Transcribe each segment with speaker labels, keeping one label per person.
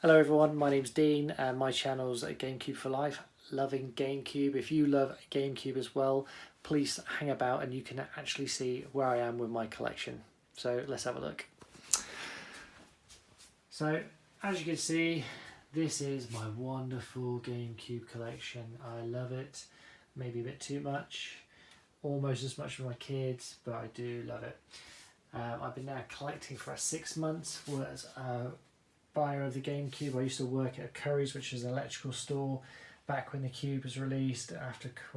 Speaker 1: Hello everyone, my name's Dean and my channel's GameCube for Life, loving GameCube. If you love GameCube as well, please hang about and you can actually see where I am with my collection. So let's have a look. So as you can see, this is my wonderful GameCube collection. I love it, maybe a bit too much, almost as much for my kids, but I do love it. I've been now collecting for 6 months. Was buyer of the GameCube. I used to work at Curry's, which is an electrical store, back when the Cube was released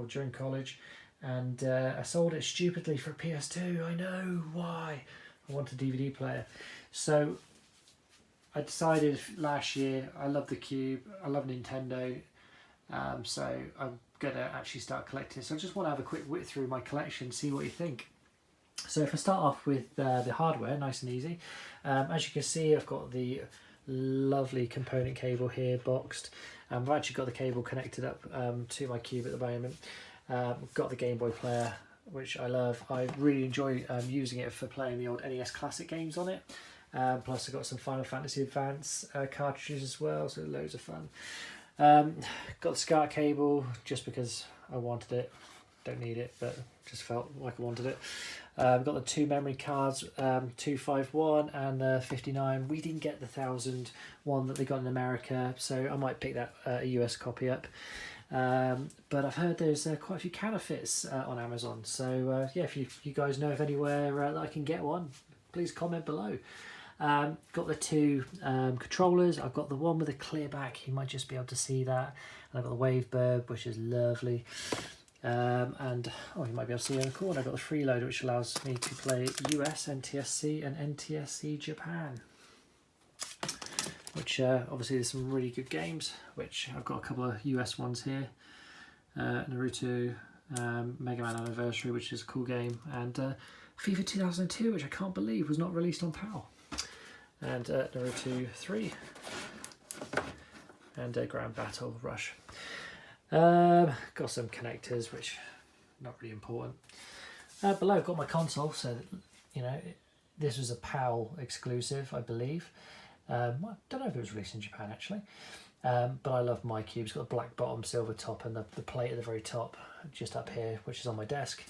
Speaker 1: during college, and I sold it stupidly for a PS2. I know why. I want a DVD player, so I decided last year I love the Cube. I love Nintendo, so I'm gonna actually start collecting. So I just want to have a quick whip through my collection, see what you think. So if I start off with the hardware, nice and easy. As you can see, I've got the lovely component cable here boxed. I've actually got the cable connected up to my Cube at the moment. I've got the Game Boy player, which I love. I really enjoy using it for playing the old NES Classic games on it. Plus I've got some Final Fantasy Advance cartridges as well, so loads of fun. Got the SCART cable just because I wanted it. Don't need it, but just felt like I wanted it. Got the 2 memory cards, 251 and 59. We didn't get the 1000 one that they got in America, so I might pick that US copy up. But I've heard there's quite a few counterfeits on Amazon, so yeah, if you guys know of anywhere that I can get one, please comment below. Got the 2 controllers. I've got the one with a clear back, you might just be able to see that. And I've got the Wavebird, which is lovely. And you might be able to see in the corner, I've got the freeloader, which allows me to play US, NTSC and NTSC Japan, which obviously there's some really good games, which I've got a couple of US ones here. Naruto, Mega Man Anniversary, which is a cool game, and FIFA 2002, which I can't believe was not released on PAL, and Naruto 3 and Grand Battle Rush. Got some connectors, which not really important. Below I've got my console, so you know this was a PAL exclusive, I believe. I don't know if it was released in Japan actually, but I love my Cube. It's got a black bottom, silver top, and the plate at the very top, just up here, which is on my desk.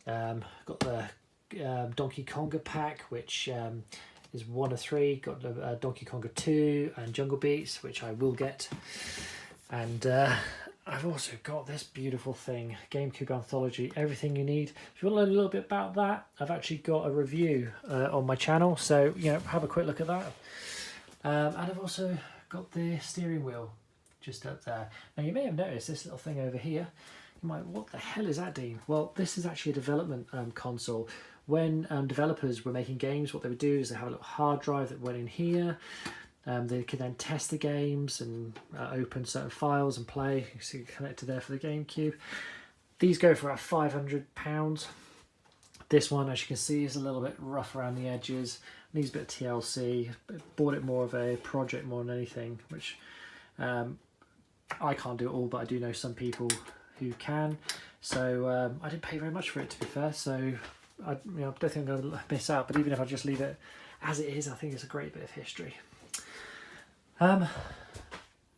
Speaker 1: Got the Donkey Konga pack, which is 1 of 3. Got the Donkey Konga 2 and Jungle Beats, which I will get, and I've also got this beautiful thing, GameCube Anthology, Everything You Need. If you want to learn a little bit about that, I've actually got a review on my channel, so you know, have a quick look at that. And I've also got the steering wheel just up there. Now you may have noticed this little thing over here. You might, what the hell is that, Dean? Well, this is actually a development console. When developers were making games, what they would do is they have a little hard drive that went in here. They could then test the games and open certain files and play. You see it connected there for the GameCube. These go for about £500. This one, as you can see, is a little bit rough around the edges. Needs a bit of TLC. Bought it more of a project more than anything, which I can't do it all, but I do know some people who can. So I didn't pay very much for it, to be fair. So I don't think I'm going to miss out. But even if I just leave it as it is, I think it's a great bit of history.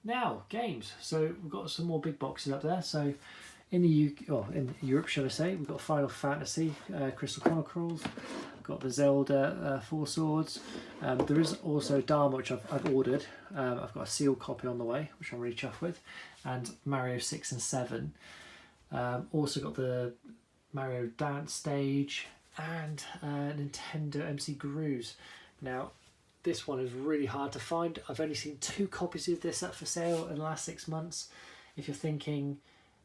Speaker 1: Now games. So we've got some more big boxes up there. So in the UK, or in Europe, shall I say, we've got Final Fantasy, Crystal Chronicles, got the Zelda 4 Swords. There is also Dharma, which I've ordered. I've got a sealed copy on the way, which I'm really chuffed with, and Mario 6 and 7. Also got the Mario Dance Stage and Nintendo MC Grooves. Now, this one is really hard to find. I've only seen 2 copies of this up for sale in the last 6 months. If you're thinking,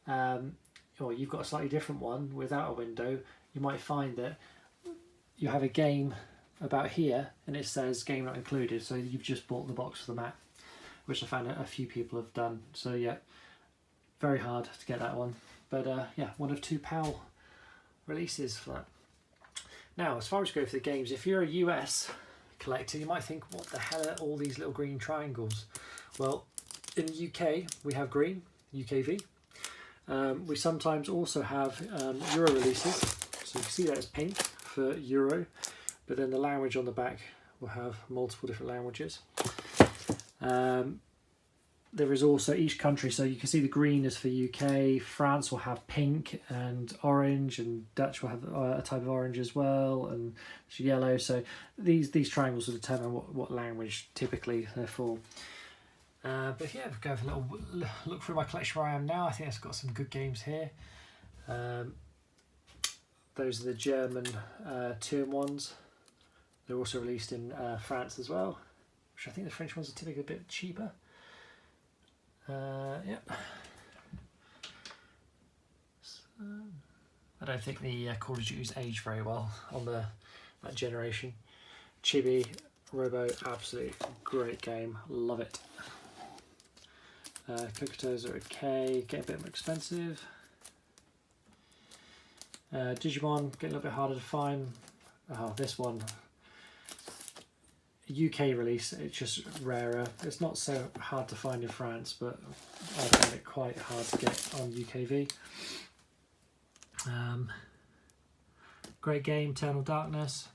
Speaker 1: you've got a slightly different one without a window, you might find that you have a game about here and it says game not included, so you've just bought the box for the mat, which I found a few people have done. So yeah, very hard to get that one. But yeah, 1 of 2 PAL releases for that. Now, as far as go for the games, if you're a US collector, you might think, what the hell are all these little green triangles? Well, in the UK we have green, UKV. We sometimes also have Euro releases, so you can see that it's pink for Euro, but then the language on the back will have multiple different languages. There is also each country, so you can see the green is for UK, France will have pink and orange, and Dutch will have a type of orange as well, and yellow. So these triangles will determine what language typically they're for. But yeah, we'll go for a little look through my collection where I am now. I think it's got some good games here. Those are the German 2-in-1s. They're also released in France as well, which I think the French ones are typically a bit cheaper. Yep. So, I don't think the Call of Duty's aged very well on that generation. Chibi Robo, absolutely great game, love it. Kokotos are okay, get a bit more expensive. Digimon, get a little bit harder to find. Oh, this one. UK release, it's just rarer. It's not so hard to find in France, but I find it quite hard to get on UKV. Great game, Eternal Darkness.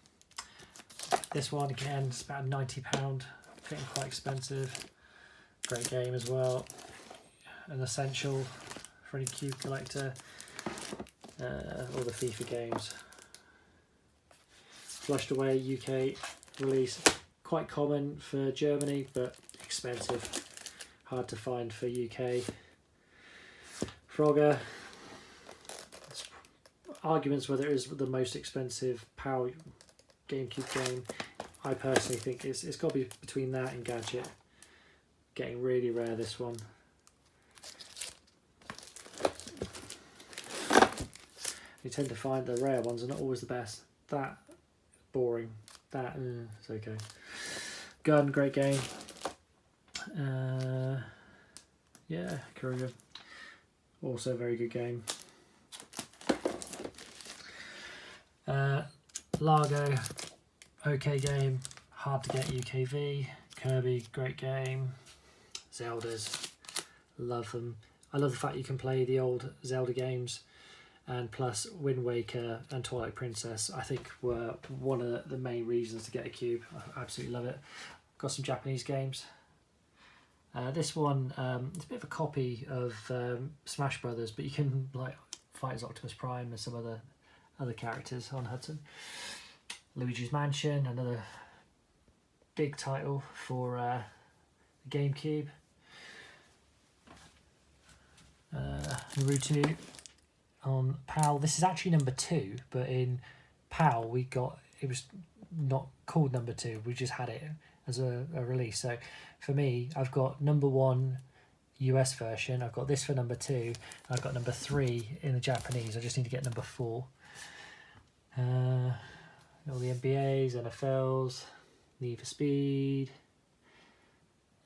Speaker 1: This one again, it's about £90, getting quite expensive. Great game as well. An essential for any cube collector. All the FIFA games. Flushed Away, UK release. Quite common for Germany, but expensive. Hard to find for UK. Frogger. It's arguments whether it is the most expensive PAL GameCube game. I personally think it's got to be between that and Gadget. Getting really rare, this one. You tend to find the rare ones are not always the best. That, boring. That, it's okay. Gun, great game. Yeah, Courier. Also a very good game. Largo, okay game. Hard to get UKV. Kirby, great game. Zeldas, love them. I love the fact you can play the old Zelda games. And plus Wind Waker and Twilight Princess, I think, were one of the main reasons to get a cube. I absolutely love it. Got some Japanese games. This one, it's a bit of a copy of Smash Brothers, but you can like fight as Optimus Prime and some other characters on Hudson. Luigi's Mansion, another big title for the GameCube. Naruto on PAL. This is actually number 2, but in PAL it was not called number 2, we just had it as a release. So for me, I've got number 1 US version, I've got this for number 2, I've got number 3 in the Japanese. I just need to get number 4. All the NBAs, NFLs, Need for Speed,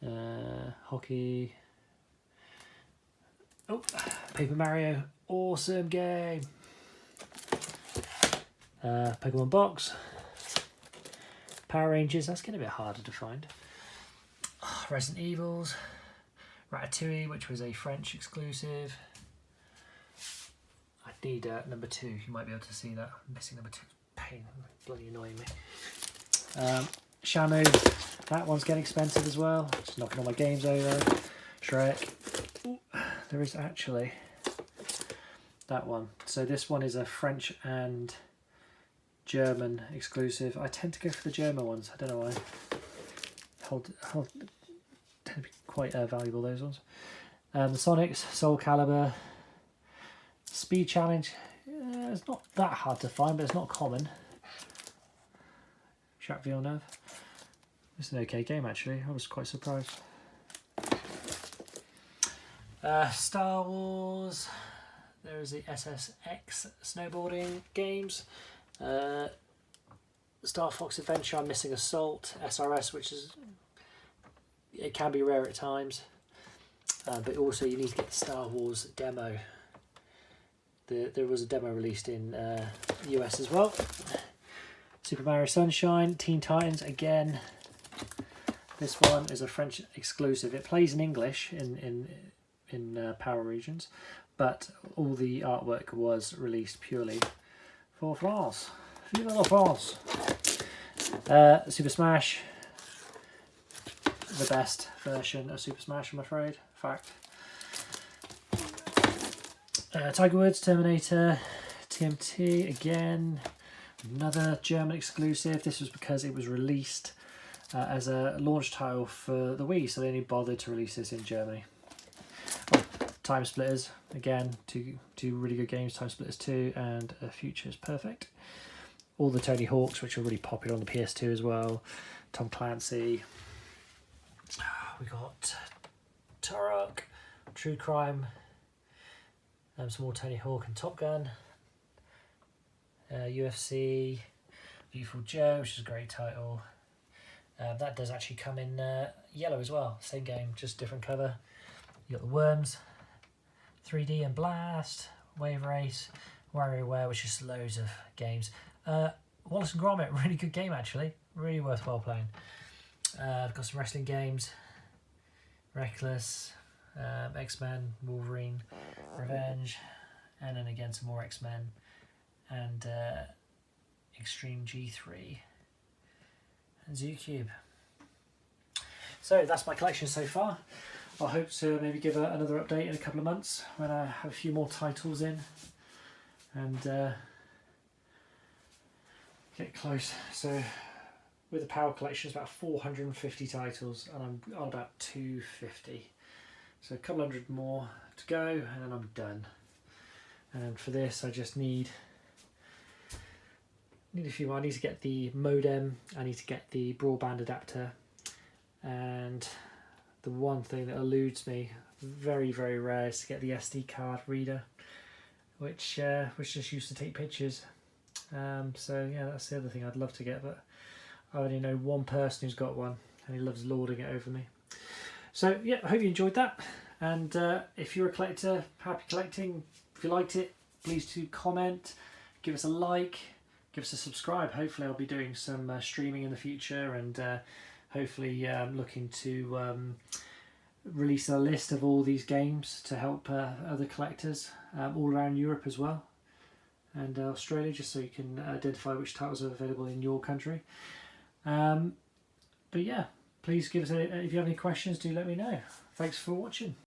Speaker 1: hockey. Oh, Paper Mario, awesome game. Pokemon Box, Power Rangers, that's getting a bit harder to find. Resident Evils, Ratatouille, which was a French exclusive. I need number 2, you might be able to see that. I'm missing number 2, pain, bloody annoying me. Shamu, that one's getting expensive as well, just knocking all my games over. Shrek. Ooh, there is actually that one. So this one is a French and German exclusive. I tend to go for the German ones. I don't know why. Tend to be quite valuable, those ones. The Sonics, Soul Calibur, Speed Challenge. It's not that hard to find, but it's not common. Jacques Villeneuve. It's an okay game actually. I was quite surprised. Star Wars. There is the SSX snowboarding games. Star Fox Adventure, I'm missing Assault. SRS, which is, it can be rare at times. But also you need to get the Star Wars demo. There was a demo released in US as well. Super Mario Sunshine, Teen Titans again. This one is a French exclusive. It plays in English in Power regions, but all the artwork was released purely for France. Vive la France! Super Smash. the best version of Super Smash, I'm afraid. Fact. Tiger Woods, Terminator, TMT again. Another German exclusive. This was because it was released as a launch title for the Wii, so they only bothered to release this in Germany. Oh, Time Splitters, again, two really good games, Time Splitters 2 and Future's Perfect. All the Tony Hawks, which are really popular on the PS2 as well. Tom Clancy. We got Turok, True Crime, some more Tony Hawk and Top Gun. UFC, Beautiful Joe, which is a great title. That does actually come in yellow as well. Same game, just different cover. You got the Worms, 3D and Blast, Wave Race, WarioWare, which is loads of games. Wallace and Gromit, really good game actually. Really worthwhile playing. I've got some wrestling games. Reckless, X-Men, Wolverine, Revenge, and then again some more X-Men. And Extreme G3 and ZooCube. So that's my collection so far. I hope to maybe give another update in a couple of months when I have a few more titles in and get close. So with the Power Collection, it's about 450 titles and I'm on about 250. So a couple hundred more to go and then I'm done. And for this I just need a few more. I need to get the modem, I need to get the broadband adapter, and the one thing that eludes me, very rare, is to get the SD card reader, which just used to take pictures. So yeah, that's the other thing I'd love to get, but I only know one person who's got one and he loves lording it over me. So yeah, I hope you enjoyed that, and if you're a collector, happy collecting. If you liked it, please do comment, give us a like, give us a subscribe. Hopefully I'll be doing some streaming in the future, and hopefully looking to release a list of all these games to help other collectors all around Europe as well, and Australia, just so you can identify which titles are available in your country. But yeah, please give us if you have any questions, do let me know. Thanks for watching.